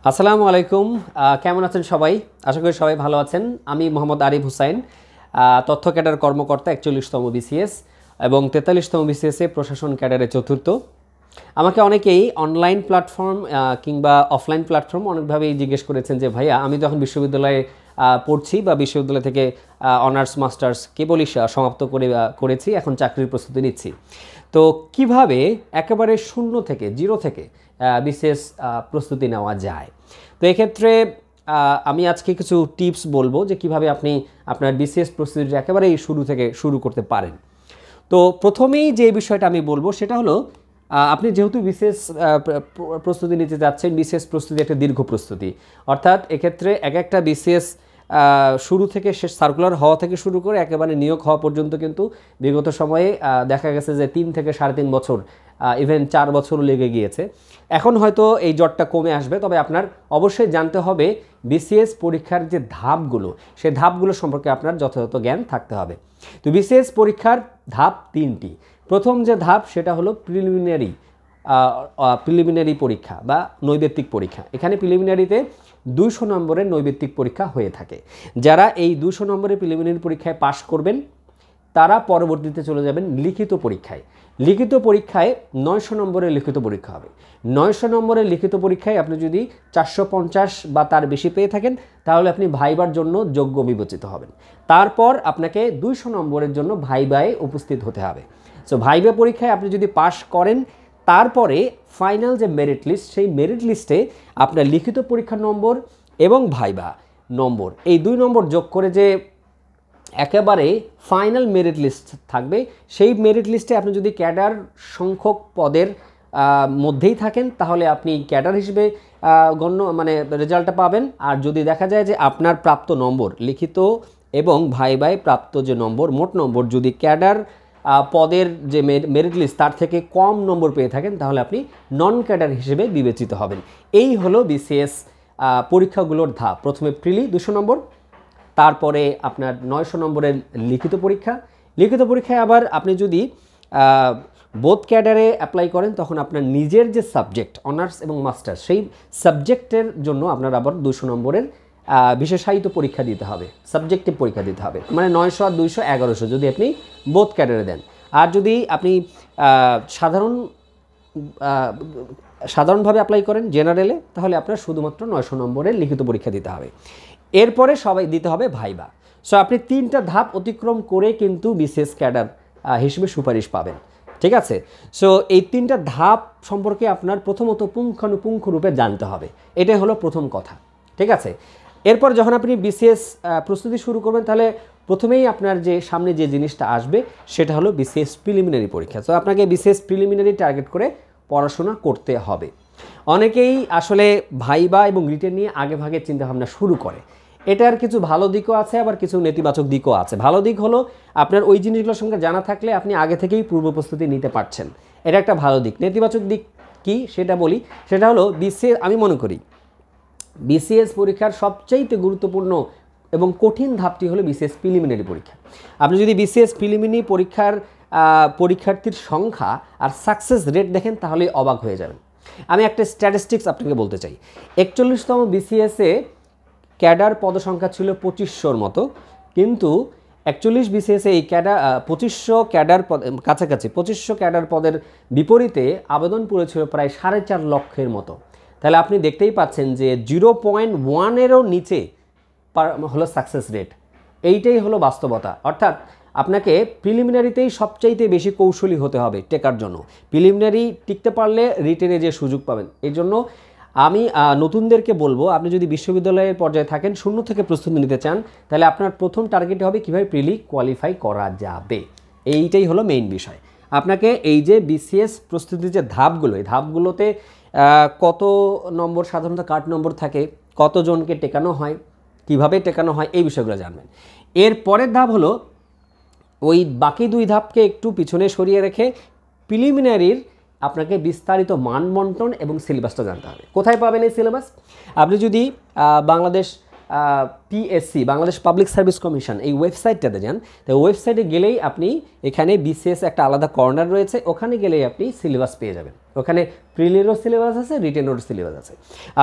আসসালামু আলাইকুম। কেমন আছেন সবাই? আশা করি সবাই ভালো আছেন। আমি মোহাম্মদ আরিফ হুসাইন, তথ্য ক্যাডার কর্মকর্তা 41তম বিসিএস এবং 43তম বিসিএসে প্রশাসন ক্যাডারে চতুর্থ। আমাকে অনেকেই অনলাইন প্ল্যাটফর্ম কিংবা অফলাইন প্ল্যাটফর্ম অনেকভাবেই জিজ্ঞেস করেছেন যে ভাইয়া, আমি তো এখন বিশ্ববিদ্যালয়ে পড়ছি বা বিশ্ববিদ্যালয় থেকে অনার্স মাস্টার্স কেবলই সমাপ্ত করেছি, এখন চাকরির প্রস্তুতি নিচ্ছি। তো কিভাবে একেবারে শূন্য থেকে জিরো থেকে বিসিএস প্রস্তুতি নেওয়া যায়। তো এক্ষেত্রে আমি আজকে কিছু টিপস বলবো যে কিভাবে আপনি আপনার বিসিএস প্রস্তুতিটা একেবারেই শুরু থেকে শুরু করতে পারেন। তো প্রথমেই যে বিষয়টা আমি বলবো সেটা হলো, আপনি যেহেতু বিসিএস প্রস্তুতি নিতে যাচ্ছেন, বিসিএস প্রস্তুতি একটা দীর্ঘ প্রস্তুতি, অর্থাৎ এক্ষেত্রে এক একটা বিসিএস শুরু থেকে শেষ সার্কুলার হওয়া থেকে শুরু করে একেবারে নিয়োগ হওয়া পর্যন্ত কিন্তু বিগত সময়ে দেখা গেছে যে 3 থেকে 3.5 বছর, ইভেন 4 বছরও লেগে গিয়েছে। এখন হয়তো এই জটটা কমে আসবে, তবে আপনার অবশ্যই জানতে হবে বিসিএস পরীক্ষার যে ধাপগুলো, সেই ধাপগুলো সম্পর্কে আপনার যথাযথ জ্ঞান থাকতে হবে। তো বিসিএস পরীক্ষার ধাপ 3টি। প্রথম যে ধাপ সেটা হলো প্রিলিমিনারি পরীক্ষা বা নৈবেত্তিক পরীক্ষা। এখানে প্রিলিমিনারিতে 200 নম্বরের নৈবেত্তিক পরীক্ষা হয়ে থাকে। যারা এই 200 নম্বরের প্রিলিমিনারি পরীক্ষায় পাশ করবেন তারা পরবর্তীতে চলে যাবেন লিখিত পরীক্ষায়। লিখিত পরীক্ষায় 900 নম্বরের লিখিত পরীক্ষা হবে। 900 নম্বরের লিখিত পরীক্ষায় আপনি যদি 450 বা তার বেশি পেয়ে থাকেন তাহলে আপনি ভাইবার জন্য যোগ্য বিবেচিত হবেন। তারপর আপনাকে 200 নম্বরের জন্য ভাইবায় উপস্থিত হতে হবে। সো ভাইবা পরীক্ষায় আপনি যদি পাশ করেন, তারপরে ফাইনাল যে মেরিট লিস্ট, সেই মেরিট লিস্টে আপনার লিখিত পরীক্ষার নম্বর এবং ভাইবা নম্বর, এই 2 নম্বর যোগ করে যে একেবারে ফাইনাল মেরিট লিস্ট থাকবে, সেই মেরিট লিস্টে আপনি যদি ক্যাডার সংখ্যক পদের মধ্যেই থাকেন তাহলে আপনি ক্যাডার হিসেবে রেজাল্টটা পাবেন। আর যদি দেখা যায় যে আপনার প্রাপ্ত নম্বর, লিখিত এবং ভাইবায় প্রাপ্ত যে নম্বর, মোট নম্বর যদি ক্যাডার পদের যে মেরিট লিস্ট তার থেকে কম নম্বর পেয়ে থাকেন তাহলে আপনি নন ক্যাডার হিসেবে বিবেচিত হবেন। এই হলো বিসিএস পরীক্ষাগুলোর ধাপ। প্রথমে প্রিলি 200 নম্বর, তারপরে আপনার 900 নম্বরের লিখিত পরীক্ষা। লিখিত পরীক্ষায় আবার আপনি যদি বোথ ক্যাডারে অ্যাপ্লাই করেন তখন আপনার নিজের যে সাবজেক্ট অনার্স এবং মাস্টার্স, সেই সাবজেক্টের জন্য আপনার আবার 200 নম্বরের বিশেষায়িত পরীক্ষা দিতে হবে, সাবজেক্টিভ পরীক্ষা দিতে হবে। মানে 900 আর 200 1100 যদি আপনি বোথ ক্যাডারে দেন। আর যদি আপনি সাধারণভাবে অ্যাপ্লাই করেন জেনারেলে, তাহলে আপনার শুধুমাত্র 900 নম্বরের লিখিত পরীক্ষা দিতে হবে। এরপরে সবাই দিতে হবে ভাইবা। সো আপনি 3টা ধাপ অতিক্রম করে কিন্তু বিসিএস ক্যাডার হিসেবে সুপারিশ পাবেন। ঠিক আছে? সো এই 3টা ধাপ সম্পর্কে আপনার প্রথমত পুঙ্খানুপুঙ্খ রূপে জানতে হবে। এটাই হলো প্রথম কথা। ঠিক আছে? এরপর যখন আপনি বিসিএস প্রস্তুতি শুরু করবেন তাহলে প্রথমেই আপনার যে সামনে যে জিনিসটা আসবে সেটা হলো বিসিএস প্রিলিমিনারি পরীক্ষা। সো আপনাকে বিসিএস প্রিলিমিনারি টার্গেট করে পড়াশোনা করতে হবে। অনেকেই আসলে ভাইবা এবং রিটেন নিয়ে আগে ভাগে চিন্তাভাবনা শুরু করে। এটার কিছু ভালো দিকও আছে, আবার কিছু নেতিবাচক দিকও আছে। ভালো দিক হলো আপনার ওই জিনিসগুলোর সঙ্গে জানা থাকলে আপনি আগে থেকেই পূর্ব প্রস্তুতি নিতে পারছেন, এটা একটা ভালো দিক। নেতিবাচক দিক কি সেটা বলি। সেটা হলো আমি মনে করি বিসিএস পরীক্ষার সবচাইতে গুরুত্বপূর্ণ এবং কঠিন ধাপটি হলো বিসিএস প্রিলিমিনারি পরীক্ষা। আপনি যদি বিসিএস প্রিলিমিনারি পরীক্ষার পরীক্ষার্থীর সংখ্যা আর সাকসেস রেট দেখেন তাহলে অবাক হয়ে যাবেন। আমি একটা স্ট্যাটিস্টিক্স আপনাকে বলতে চাই। 41তম বিসিএসে ক্যাডার পদসংখ্যা ছিল 2500-র মতো, কিন্তু 41 বিসিএসে এই 2500 ক্যাডার পদ কাছাকাছি 2500 ক্যাডার পদের বিপরীতে আবেদন পড়েছিল প্রায় 4.5 লক্ষের মতো। তাহলে আপনি দেখতেই পাচ্ছেন যে 0.1-এরও নিচে হলো সাকসেস রেট। এইটাই হলো বাস্তবতা। অর্থাৎ আপনাকে প্রিলিমিনারিতেই সবচাইতে বেশি কৌশলী হতে হবে টেকার জন্য। প্রিলিমিনারি টিকতে পারলে রিটেনে যে সুযোগ পাবেন। এই জন্য আমি নতুনদেরকে বলবো, আপনি যদি বিশ্ববিদ্যালয়ের পর্যায়ে থাকেন, শূন্য থেকে প্রস্তুতি নিতে চান, তাহলে আপনার প্রথম টার্গেট হবে কীভাবে প্রিলি কোয়ালিফাই করা যাবে। এইটাই হলো মেইন বিষয়। আপনাকে এই যে বিসিএস প্রস্তুতির যে ধাপগুলো, এই ধাপগুলোতে কত নম্বর সাধারণত কাট নম্বর থাকে, কতজনকে টেকানো হয়, কিভাবে টেকানো হয়, এই বিষয়গুলো জানবেন। এর পরের ধাপ হলো ওই বাকি 2 ধাপকে একটু পিছনে সরিয়ে রেখে প্রিলিমিনারির আপনাকে বিস্তারিত মান বন্টন এবং সিলেবাসটা জানতে হবে। কোথায় পাবেন এই সিলেবাস? আপনি যদি Bangladesh PSC, Bangladesh public service commission, এই ওয়েবসাইটটাতে যান, তো ওয়েবসাইটে গেলেই আপনি এখানে বিসিএস একটা আলাদা কর্নার রয়েছে, ওখানে গেলেই আপনি সিলেবাস পেয়ে যাবেন। ওখানে প্রিলিরও সিলেবাস আছে, রিটেনেরও সিলেবাস আছে।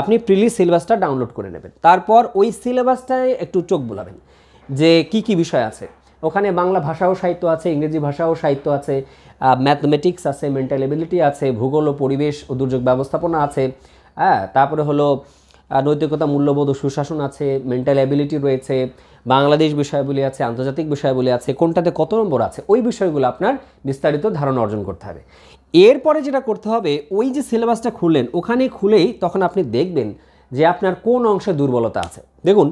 আপনি প্রিলি সিলেবাসটা ডাউনলোড করে নেবেন, তারপর ওই সিলেবাসটায় একটু চোখ বুলাবেন যে কি কি বিষয় আছে। ওখানে বাংলা ভাষাও সাহিত্য আছে, ইংরেজি ভাষাও সাহিত্য আছে, ম্যাথমেটিক্স আছে, মেন্টাল এবিলিটি আছে, ভূগোল ও পরিবেশ ও দুর্যোগ ব্যবস্থাপনা আছে, হ্যাঁ, তারপরে হলো নৈতিকতা, মূল্যবোধ ও সুশাসন আছে, মেন্টাল অ্যাবিলিটি রয়েছে, বাংলাদেশ বিষয়গুলি আছে, আন্তর্জাতিক বিষয়গুলি আছে, কোনটাতে কত নম্বর আছে, ওই বিষয়গুলো আপনার বিস্তারিত ধারণা অর্জন করতে হবে। এরপরে যেটা করতে হবে, ওই যে সিলেবাসটা খুললেন ওখানে খুলেই তখন আপনি দেখবেন যে আপনার কোন অংশে দুর্বলতা আছে। দেখুন,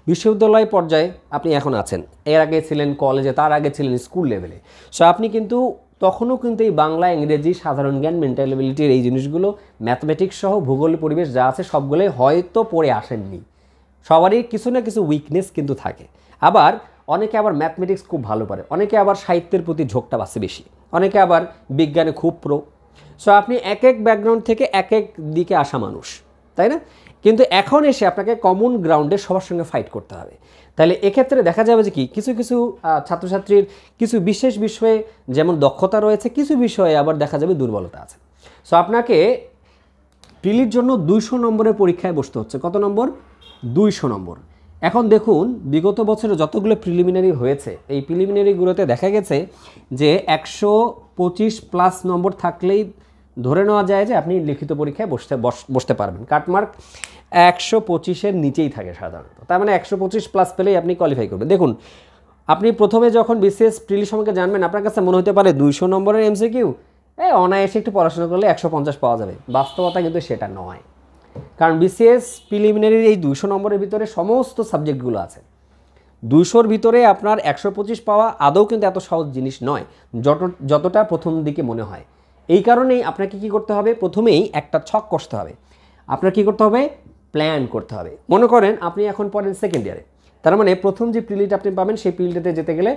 বিশ্ববিদ্যালয় পর্যায়ে আপনি এখন আছেন, এর আগে ছিলেন কলেজে, তার আগে ছিলেন স্কুল লেভেলে। সো আপনি কিন্তু তখনও কিন্তু এই বাংলা, ইংরেজি, সাধারণ জ্ঞান, মেন্টাল এবিলিটির এই জিনিসগুলো, ম্যাথমেটিক্স সহ ভূগোল, পরিবেশ যা আছে সবগুলোই হয়তো পড়ে আসেননি। সবারই কিছু না কিছু উইকনেস কিন্তু থাকে। আবার অনেকে আবার ম্যাথমেটিক্স খুব ভালো পারে, অনেকে আবার সাহিত্যের প্রতি ঝোঁকটা আছে বেশি, অনেকে আবার বিজ্ঞানে খুব প্রো। সো আপনি এক এক ব্যাকগ্রাউন্ড থেকে এক এক দিকে আসা মানুষ, তাই না? কিন্তু এখন এসে আপনাকে কমন গ্রাউন্ডে সবার সঙ্গে ফাইট করতে হবে। তাহলে এক্ষেত্রে দেখা যাবে যে কি কিছু কিছু ছাত্রছাত্রীর কিছু বিশেষ বিষয়ে যেমন দক্ষতা রয়েছে, কিছু বিষয়ে আবার দেখা যাবে দুর্বলতা আছে। সো আপনাকে প্রিলির জন্য 200 নম্বরের পরীক্ষায় বসতে হচ্ছে। কত নম্বর? 200 নম্বর। এখন দেখুন, বিগত বছরে যতগুলো প্রিলিমিনারি হয়েছে, এই প্রিলিমিনারিগুলোতে দেখা গেছে যে 125+ নম্বর থাকলেই ধরে নেওয়া যায় যে আপনি লিখিত পরীক্ষায় বসতে পারবেন। কাটমার্ক 125-এর নিচেই থাকে সাধারণত, তার মানে 125+ পেলেই আপনি কোয়ালিফাই করবেন। দেখুন, আপনি প্রথমে যখন বিসিএস প্রিলি সম্পর্কে জানবেন, আপনার কাছে মনে হতে পারে 200 নম্বরের এমসিকিউ, অনায়াসে একটু পড়াশোনা করলে 150 পাওয়া যাবে। বাস্তবতা কিন্তু সেটা নয়, কারণ বিসিএস প্রিলিমিনারির এই 200 নম্বরের ভিতরে সমস্ত সাবজেক্টগুলো আছে। 200-র ভিতরে আপনার 125 পাওয়া আদৌ কিন্তু এত সহজ জিনিস নয় যতটা প্রথম দিকে মনে হয়। এই কারণেই আপনাকে কি করতে হবে, প্রথমেই একটা ছক কষতে হবে। আপনার কি করতে হবে? প্ল্যান করতে হবে। মনে করেন আপনি এখন পড়েন সেকেন্ড ইয়ারে, তার মানে প্রথম যে প্রিলিটা আপনি পাবেন সেই প্রিলিটাতে যেতে গেলে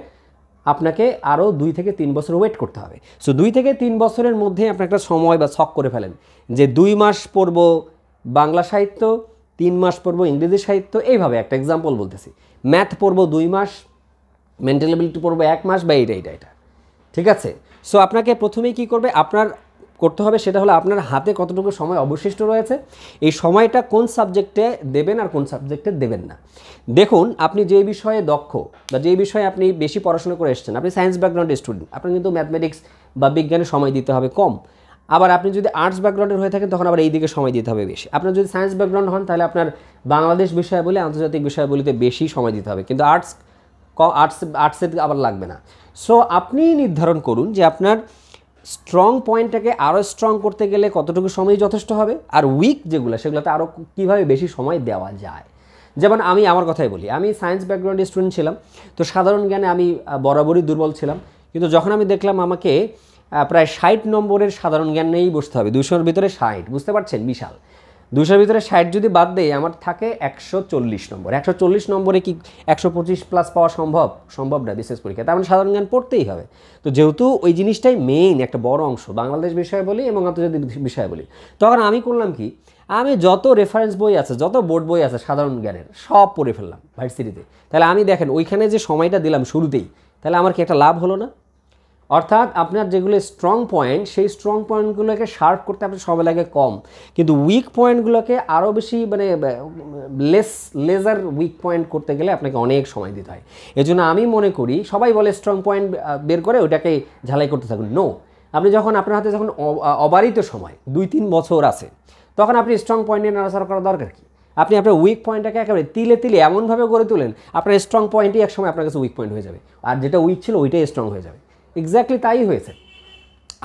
আপনাকে আরও 2 থেকে 3 বছর ওয়েট করতে হবে। সো 2 থেকে 3 বছরের মধ্যে আপনি একটা সময় বা ছক করে ফেলেন যে 2 মাস পড়ব বাংলা সাহিত্য, 3 মাস পড়ব ইংরেজি সাহিত্য, এইভাবে একটা এক্সাম্পল বলতেছি। ম্যাথ পড়ব 2 মাস, মেন্টাল এবিলিটি পড়ব 1 মাস, বা এটা ঠিক আছে। সো আপনাকে প্রথমেই কি করতে হবে সেটা হলো আপনার হাতে কতটুকু সময় অবশিষ্ট রয়েছে, এই সময়টা কোন সাবজেক্টে দেবেন আর কোন সাবজেক্টে দেবেন না। দেখুন, আপনি যে বিষয়ে দক্ষ বা যে বিষয়ে আপনি বেশি পড়াশোনা করে এসেছেন, আপনি সায়েন্স ব্যাকগ্রাউন্ডের স্টুডেন্ট, আপনার কিন্তু ম্যাথমেটিক্স বা বিজ্ঞানে সময় দিতে হবে কম। আবার আপনি যদি আর্টস ব্যাকগ্রাউন্ডের হয়ে থাকেন তখন আবার এই দিকে সময় দিতে হবে বেশি। আপনার যদি সায়েন্স ব্যাকগ্রাউন্ড হন তাহলে আপনার বাংলাদেশ বিষয়াবলী, আন্তর্জাতিক বিষয়াবলীতে বেশি সময় দিতে হবে, কিন্তু আর্টসের আবার লাগবে না। সো আপনি নির্ধারণ করুন যে আপনার স্ট্রং পয়েন্টটাকে আরও স্ট্রং করতে গেলে কতটুকু সময় যথেষ্ট হবে, আর উইক যেগুলো সেগুলোতে আরও কীভাবে বেশি সময় দেওয়া যায়। যেমন আমি আমার কথাই বলি, আমি সায়েন্স ব্যাকগ্রাউন্ডের স্টুডেন্ট ছিলাম, তো সাধারণ জ্ঞানে আমি বরাবরই দুর্বল ছিলাম। কিন্তু যখন আমি দেখলাম আমাকে প্রায় 60 নম্বরের সাধারণ জ্ঞান নিয়েই বসতে হবে, 200-র ভিতরে 60, বুঝতে পারছেন, বিশাল। 200-র ভিতরে 60 যদি বাদ দেয় আমার থাকে 140 নম্বর। 140 নম্বরে কি 125+ পাওয়া সম্ভব না বিশেষ পরীক্ষা, তার মানে সাধারণ জ্ঞান পড়তেই হবে। তো যেহেতু ওই জিনিসটাই মেইন একটা বড় অংশ, বাংলাদেশ বিষয়াবলী এবং আন্তর্জাতিক বিষয়াবলী, তখন আমি করলাম কি, আমি যত রেফারেন্স বই আছে, যত বোর্ড বই আছে সাধারণ জ্ঞানের সব পড়ে ফেললাম ভার্সিটিতে। তাহলে আমি দেখেন ওইখানে যে সময়টা দিলাম শুরুতেই, তাহলে আমার কি একটা লাভ হলো না? অর্থাৎ আপনার যেগুলো স্ট্রং পয়েন্ট, সেই স্ট্রং পয়েন্টগুলোকে শার্প করতে আপনার সময় লাগে কম, কিন্তু উইক পয়েন্টগুলোকে আরও বেশি লেজার উইক পয়েন্ট করতে গেলে আপনাকে অনেক সময় দিতে হয়। এজন্য আমি মনে করি, সবাই বলে স্ট্রং পয়েন্ট বের করে ওটাকে ঝালাই করতে থাকুন। নো, আপনি যখন আপনার হাতে যখন অবারিত সময় 2-3 বছর আছে, তখন আপনি স্ট্রং পয়েন্টে নাড়াচাড়া করার দরকার কি? আপনি আপনার উইক পয়েন্টটাকে একেবারে তিলে তিলে এমনভাবে গড়ে তোলেন, আপনার স্ট্রং পয়েন্টই একসময় আপনার কাছে উইক পয়েন্ট হয়ে যাবে, আর যেটা উইক ছিল ওইটাই স্ট্রং হয়ে যাবে। এক্স্যাক্টলি তাই হয়েছে।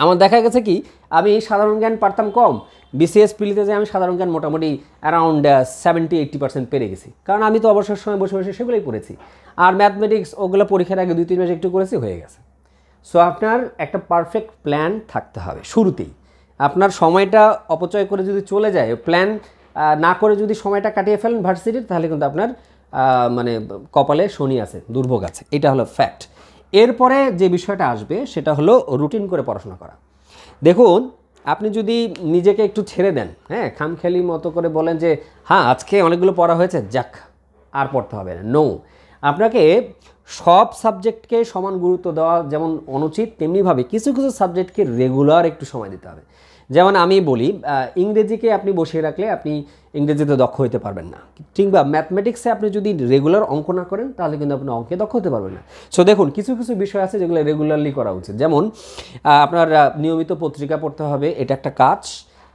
আমার দেখা গেছে কি, আমি সাধারণ জ্ঞান পারতাম কম, বিসিএস প্রিলিতে যে আমি সাধারণ জ্ঞান মোটামুটি অ্যারাউন্ড 70-80% পেরে গেছি, কারণ আমি তো অবসর সময় বসে বসে সেগুলোই পড়েছি। আর ম্যাথমেটিক্স ওগুলো পরীক্ষার আগে 2-3 মাস একটু করেছি, হয়ে গেছে। সো আপনার একটা পারফেক্ট প্ল্যান থাকতে হবে শুরুতেই। আপনার সময়টা অপচয় করে যদি চলে যায়, প্ল্যান না করে যদি সময়টা কাটিয়ে ফেলেন ভার্সিটির, তাহলে কিন্তু আপনার কপালে শনি আছে, দুর্ভোগ আছে, এটা হলো ফ্যাক্ট। এরপরে যে বিষয়টা আসবে সেটা হলো রুটিন করে পড়াশোনা করা। দেখুন, আপনি যদি নিজেকে একটু ছেড়ে দেন, খামখেয়ালি মতো করে বলেন যে হ্যাঁ আজকে অনেকগুলো পড়া হয়েছে, যাক আর পড়তে হবে না, নো। আপনাকে সব সাবজেক্টকে সমান গুরুত্ব দেওয়া যেমন অনুচিত, তেমনিভাবে কিছু কিছু সাবজেক্টকে রেগুলার একটু সময় দিতে হবে। যেমন আমি বলি ইংরেজিকে আপনি বসিয়ে রাখলে আপনি ইংরেজিতে দক্ষ হতে পারবেন না, কিংবা ম্যাথমেটিক্সে আপনি যদি রেগুলার অঙ্ক না করেন তাহলে কিন্তু আপনি অঙ্কে দক্ষ হতে পারবেন না। সো দেখুন কিছু কিছু বিষয় আছে যেগুলো রেগুলারলি করা উচিত। যেমন আপনার নিয়মিত পত্রিকা পড়তে হবে, এটা একটা কাজ।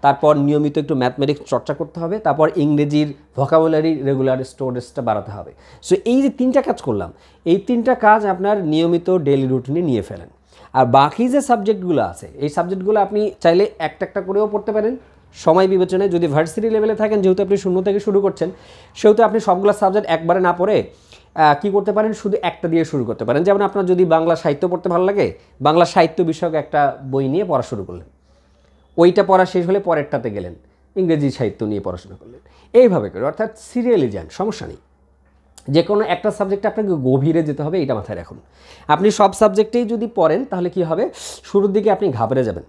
তারপর নিয়মিত একটু ম্যাথমেটিক্স চর্চা করতে হবে, তারপর ইংরেজির ভোকাবুলারি রেগুলার স্টোরেজটা বাড়াতে হবে। সো এই যে 3টা কাজ করলাম, এই 3টা কাজ আপনার নিয়মিত ডেইলি রুটিনে নিয়ে ফেলেন। আর বাকি যে সাবজেক্টগুলো আছে এই সাবজেক্টগুলো আপনি চাইলে একটা একটা করেও পড়তে পারেন সময় বিবেচনায়। যদি ভার্সিটি লেভেলে থাকেন, যেহেতু আপনি 0 থেকে শুরু করছেন, সেহেতু আপনি সবগুলো সাবজেক্ট একবারে না পড়ে কী করতে পারেন, শুধু একটা দিয়ে শুরু করতে পারেন। যেমন আপনার যদি বাংলা সাহিত্য পড়তে ভালো লাগে, বাংলা সাহিত্য বিষয়ক একটা বই নিয়ে পড়া শুরু করলেন, ওইটা পড়া শেষ হলে পরেরটাতে গেলেন, ইংরেজি সাহিত্য নিয়ে পড়াশোনা করলেন, এইভাবে করে। অর্থাৎ সিরিয়ালি যান, সমস্যা নেই। যে কোনো একটা সাবজেক্টে আপনাকে গভীরে যেতে হবে, এটা মাথায় রাখুন। আপনি সব সাবজেক্টেই যদি পড়েন তাহলে কি হবে, শুরুর দিকে আপনি ঘাবড়ে যাবেন।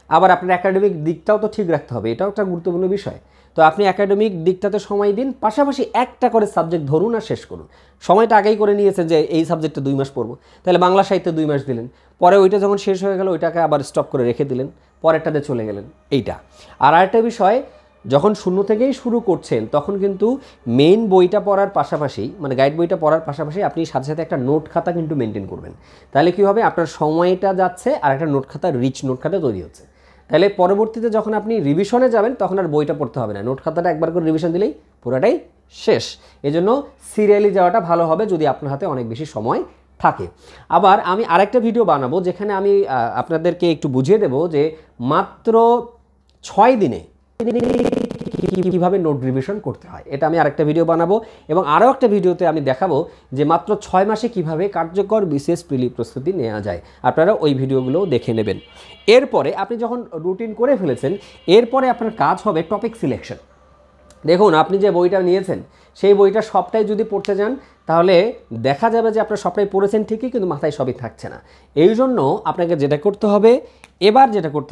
আবার আপনার একাডেমিক দিকটাও তো ঠিক রাখতে হবে, এটাও একটা গুরুত্বপূর্ণ বিষয়। তো আপনি একাডেমিক দিকটাতে সময় দিন, পাশাপাশি একটা করে সাবজেক্ট ধরুন আর শেষ করুন। সময়টা আগেই করে নিয়েছেন যে এই সাবজেক্টে 2 মাস পড়বো, তাহলে বাংলা সাহিত্যে 2 মাস দিলেন, পরে ওইটা যখন শেষ হয়ে গেল ওইটাকে আবার স্টপ করে রেখে দিলেন, পরেরটাতে চলে গেলেন, এইটা। আর আরেকটা বিষয়, যখন 0 থেকেই শুরু করছেন তখন কিন্তু মেইন বইটা পড়ার পাশাপাশি, মানে গাইড বইটা পড়ার পাশাপাশি আপনি সাথে সাথে একটা নোট খাতা কিন্তু মেনটেন করবেন। তাহলে কী হবে, আপনার সময়টা যাচ্ছে আর একটা নোট খাতা, রিচ নোট খাতা তৈরি হচ্ছে। তাহলে পরবর্তীতে যখন আপনি রিভিশনে যাবেন তখন আর বইটা পড়তে হবে না, নোট খাতাটা একবার করে রিভিশন দিলেই পুরোটাই শেষ। এজন্য সিরিয়ালি যাওয়াটা ভালো হবে যদি আপনার হাতে অনেক বেশি সময় থাকে। আবার আমি আরেকটা ভিডিও বানাবো যেখানে আমি আপনাদেরকে একটু বুঝিয়ে দেব যে মাত্র 6 দিনে কীভাবে নোট রিভিশন করতে হয়, এটা আমি আরেকটা ভিডিও বানাবো। এবং আরও একটা ভিডিওতে আমি দেখাবো যে মাত্র 6 মাসে কিভাবে কার্যকর বিশেষ প্রিলি প্রস্তুতি নেওয়া যায়। আপনারা ওই ভিডিওগুলোও দেখে নেবেন। এরপরে আপনি যখন রুটিন করে ফেলেছেন, এরপরে আপনার কাজ হবে টপিক সিলেকশন। দেখুন আপনি যে বইটা নিয়েছেন সেই বইটা সবটাই যদি পড়তে যান তাহলে দেখা যাবে যে আপনার সবটাই পড়েছেন ঠিকই, কিন্তু মাথায় সবই থাকছে না। এই জন্য আপনাকে যেটা করতে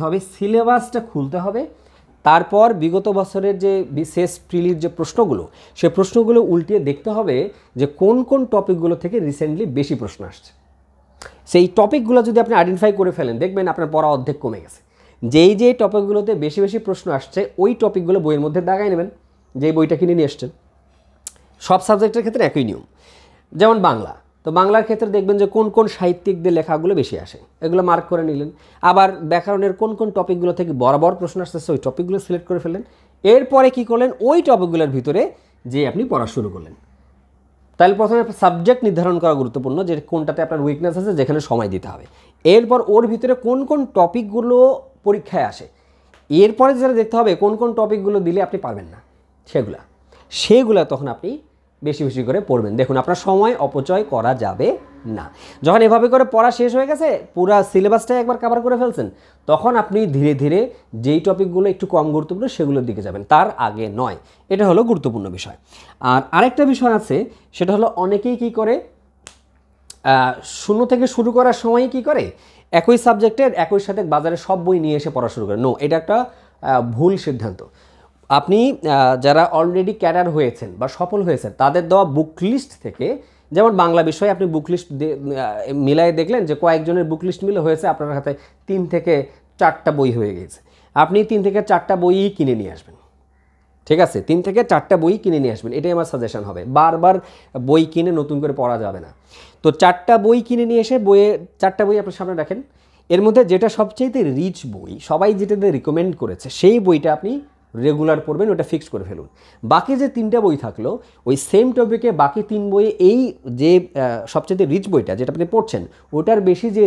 হবে, সিলেবাসটা খুলতে হবে। তারপর বিগত বছরের যে বিশেষ প্রিলির যে প্রশ্নগুলো, সেই প্রশ্নগুলো উল্টিয়ে দেখতে হবে যে কোন কোন টপিকগুলো থেকে রিসেন্টলি বেশি প্রশ্ন আসছে। সেই টপিকগুলো যদি আপনি আইডেন্টিফাই করে ফেলেন, দেখবেন আপনার পড়া অর্ধেক কমে গেছে। যেই টপিকগুলোতে বেশি বেশি প্রশ্ন আসছে ওই টপিকগুলো বইয়ের মধ্যে দাগায় নেবেন, যেই বইটা কিনে নিয়ে আসছেন। সব সাবজেক্টের ক্ষেত্রে একই নিয়ম। যেমন বাংলা, তো বাংলার ক্ষেত্রে দেখবেন যে কোন কোন সাহিত্যিকদের লেখাগুলো বেশি আসে, এগুলো মার্ক করে নিলেন। আবার ব্যাকরণের কোন কোন টপিকগুলো থেকে বরাবর প্রশ্ন আসতেছে ওই টপিকগুলো সিলেক্ট করে ফেললেন। এরপরে কি করলেন, ওই টপিকগুলোর ভিতরে যে আপনি পড়া শুরু করলেন। তাহলে প্রথমে সাবজেক্ট নির্ধারণ করা গুরুত্বপূর্ণ, যে কোনটাতে আপনার উইকনেস আছে, যেখানে সময় দিতে হবে। এরপর ওর ভিতরে কোন কোন টপিকগুলো পরীক্ষায় আসে, এরপরে যেটা দেখতে হবে কোন কোন টপিকগুলো দিলে আপনি পারবেন না, সেগুলো তখন আপনি বেশি বেশি করে পড়বেন। দেখুন আপনার সময় অপচয় করা যাবে না। যখন এভাবে করে পড়া শেষ হয়ে গেছে, পুরো সিলেবাসটাই একবার কভার করে ফেলছেন, তখন আপনি ধীরে ধীরে যেই টপিকগুলো একটু কম গুরুত্বপূর্ণ সেগুলোর দিকে যাবেন, তার আগে নয়। এটা হলো গুরুত্বপূর্ণ বিষয়। আর আরেকটা বিষয় আছে, সেটা হলো অনেকেই কি করে, 0 থেকে শুরু করার সময় কি করে, একই সাবজেক্টের একই সাথে বাজারে সব বই নিয়ে এসে পড়া শুরু করে। নো, এটা একটা ভুল সিদ্ধান্ত। আপনি যারা অলরেডি ক্যাডার হয়েছেন বা সফল হয়েছেন তাদের দেওয়া বুক লিস্ট থেকে, যেমন বাংলা বিষয়ে আপনি বুক লিস্ট মিলাই দেখলেন যে কয়েকজনের বুক লিস্ট মিলে হয়েছে আপনার হাতে 3 থেকে 4টা বই হয়ে গেছে, আপনি 3 থেকে 4টা বইই কিনে নিয়ে আসবেন। ঠিক আছে, 3 থেকে 4টা বই কিনে নিয়ে আসবেন, এটাই আমার সাজেশন হবে। বারবার বই কিনে নতুন করে পড়া যাবে না। তো 4টা বই কিনে নিয়ে এসে 4টা বই আপনার সামনে রাখেন। এর মধ্যে যেটা সবচেয়ে রিচ বই, সবাই যেটাতে রিকমেন্ড করেছে, সেই বইটা আপনি রেগুলার পড়বেন, ওটা ফিক্সড করে ফেলুন। বাকি যে 3টা বই থাকলো ওই সেম টপিকে বাকি 3 বইয়ে এই যে সবচেয়ে রিচ বইটা যেটা আপনি পড়ছেন ওটার বেশি যে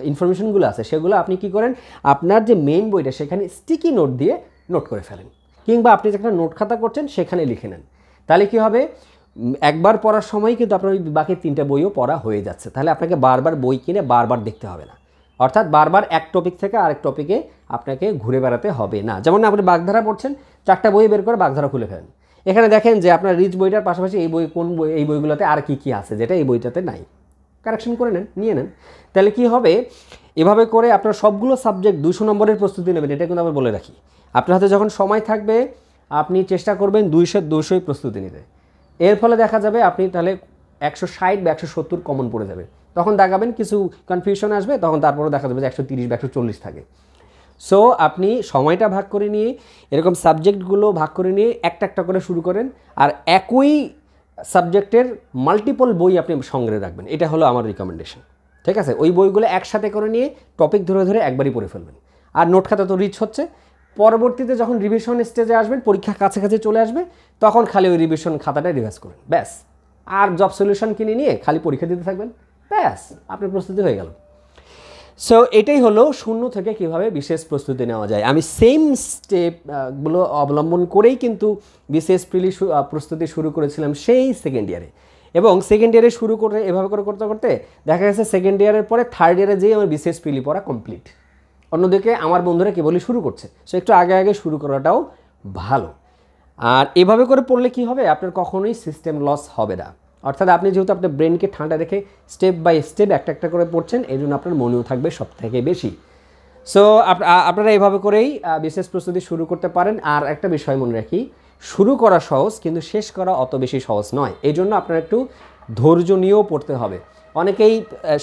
ইনফরমেশনগুলো আছে সেগুলো আপনি কি করেন, আপনার যে মেইন বইটা সেখানে স্টিকি নোট দিয়ে নোট করে ফেলেন, কিংবা আপনি যেখানে নোট খাতা করছেন সেখানে লিখে নেন। তাহলে কি হবে, একবার পড়ার সময় কিন্তু আপনার ওই বাকি 3টা বইও পড়া হয়ে যাচ্ছে। তাহলে আপনাকে বারবার বই কিনে বারবার দেখতে হবে না, অর্থাৎ বারবার এক টপিক থেকে আরেক টপিকে আপনাকে ঘুরে বেড়াতে হবে না। যেমন আপনি বাগধারা পড়ছেন, 4টা বই বের করে বাগধারা খুলে ফেলেন, এখানে দেখেন যে আপনার রিচ বইটার পাশাপাশি এই বই কোন বই, এই বইগুলোতে আর কি কি আছে যেটা এই বইটাতে নাই, কারেকশন করে নেন, নিয়ে নেন। তাহলে কি হবে, এভাবে করে আপনার সবগুলো সাবজেক্ট 200 নম্বরের প্রস্তুতি নেবেন। এটা কিন্তু আমি বলে রাখি, আপনার হাতে যখন সময় থাকবে আপনি চেষ্টা করবেন 200-200 প্রস্তুতি নিতে। এর ফলে দেখা যাবে আপনি তাহলে 160 বা 170 কমন পড়ে যাবে। তখন দেখাবেন কিছু কনফিউশন আসবে, তখন তারপরে দেখা যাবে যে 130 বা 140 থাকে। সো আপনি সময়টা ভাগ করে নিয়ে এরকম সাবজেক্টগুলো ভাগ করে নিয়ে একটা একটা করে শুরু করেন, আর একই সাবজেক্টের মাল্টিপল বই আপনি সংগ্রহে রাখবেন। এটা হলো আমার রিকমেন্ডেশন, ঠিক আছে? ওই বইগুলো একসাথে করে নিয়ে টপিক ধরে ধরে একবারই পড়ে ফেলবেন। আর নোট খাতা তো রিচ হচ্ছে, পরবর্তীতে যখন রিভিশন স্টেজে আসবেন, পরীক্ষা কাছাকাছি চলে আসবে, তখন খালি ওই রিভিশন খাতাটা রিভাইজ করুন, ব্যাস। আর জব সলিউশন কিনে নিয়ে খালি পরীক্ষা দিতে থাকবেন, ব্যাস, আপনার প্রস্তুতি হয়ে গেল। সো এটাই হলো শূন্য থেকে কিভাবে বিশেষ প্রস্তুতি নেওয়া যায়। আমি সেম স্টেপগুলো অবলম্বন করেই কিন্তু বিশেষ প্রস্তুতি শুরু করেছিলাম সেই সেকেন্ড ইয়ারে, এবং সেকেন্ড ইয়ারে শুরু করে এভাবে করে করতে করতে দেখা গেছে সেকেন্ড ইয়ারের পরে থার্ড ইয়ারে যেয়ে আমার বিশেষ প্রিলি পড়া কমপ্লিট। অন্যদিকে আমার বন্ধুরা কেবলই শুরু করছে, সো একটু আগে আগে শুরু করাটাও ভালো। আর এভাবে করে পড়লে কি হবে, আপনার কখনোই সিস্টেম লস হবে না। অর্থাৎ আপনি যেহেতু আপনার ব্রেনকে ঠান্ডা রেখে স্টেপ বাই স্টেপ একটা একটা করে পড়ছেন, এই জন্য আপনার মনেও থাকবে সব থেকে বেশি। সো আপনারা এভাবে করেই বিশেষ প্রস্তুতি শুরু করতে পারেন। আর একটা বিষয় মনে রাখি, শুরু করা সহজ কিন্তু শেষ করা অত বেশি সহজ নয়। এই জন্য আপনার একটু ধৈর্য নিয়েও পড়তে হবে। অনেকেই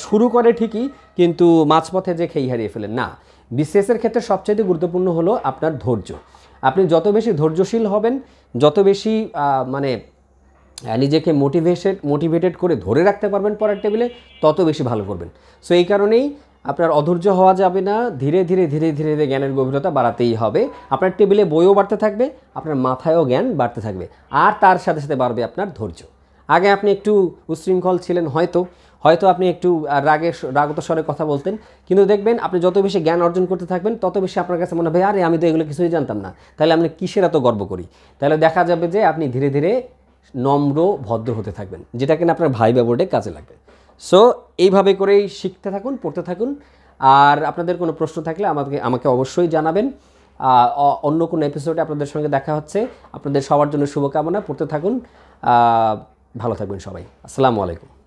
শুরু করে ঠিকই, কিন্তু মাঝপথে যে খেই হারিয়ে ফেলেন না। বিসিএসের ক্ষেত্রে সবচেয়ে গুরুত্বপূর্ণ হলো আপনার ধৈর্য। আপনি যত বেশি ধৈর্যশীল হবেন, যত বেশি মানে নিজেকে মোটিভেটেড করে ধরে রাখতে পারবেন পড়ার টেবিলে, তত বেশি ভালো করবেন। সো এই কারণেই আপনার অধৈর্য হওয়া যাবে না, ধীরে ধীরে ধীরে ধীরে ধীরে জ্ঞানের গভীরতা বাড়াতেই হবে। আপনার টেবিলে বইও বাড়তে থাকবে, আপনার মাথায়ও জ্ঞান বাড়তে থাকবে, আর তার সাথে সাথে বাড়বে আপনার ধৈর্য। আগে আপনি একটু উচ্ছৃঙ্খল ছিলেন, হয়তো আপনি একটু রাগত স্বরে কথা বলতেন, কিন্তু দেখবেন আপনি যত বেশি জ্ঞান অর্জন করতে থাকবেন, তত বেশি আপনার কাছে মনে হবে আরে আমি তো এগুলো কিছুই জানতাম না, তাহলে আপনি কিসের এত গর্ব করি। তাহলে দেখা যাবে যে আপনি ধীরে ধীরে নম্র ভদ্র হতে থাকবেন, যেটা কিনা আপনার ভাইবা বোর্ডে কাজে লাগবে। সো এইভাবে করেই শিখতে থাকুন, পড়তে থাকুন। আর আপনাদের কোনো প্রশ্ন থাকলে আমাকে অবশ্যই জানাবেন। অন্য কোনো এপিসোডে আপনাদের সঙ্গে দেখা হচ্ছে। আপনাদের সবার জন্য শুভকামনা, পড়তে থাকুন, ভালো থাকবেন সবাই। আসসালামু আলাইকুম।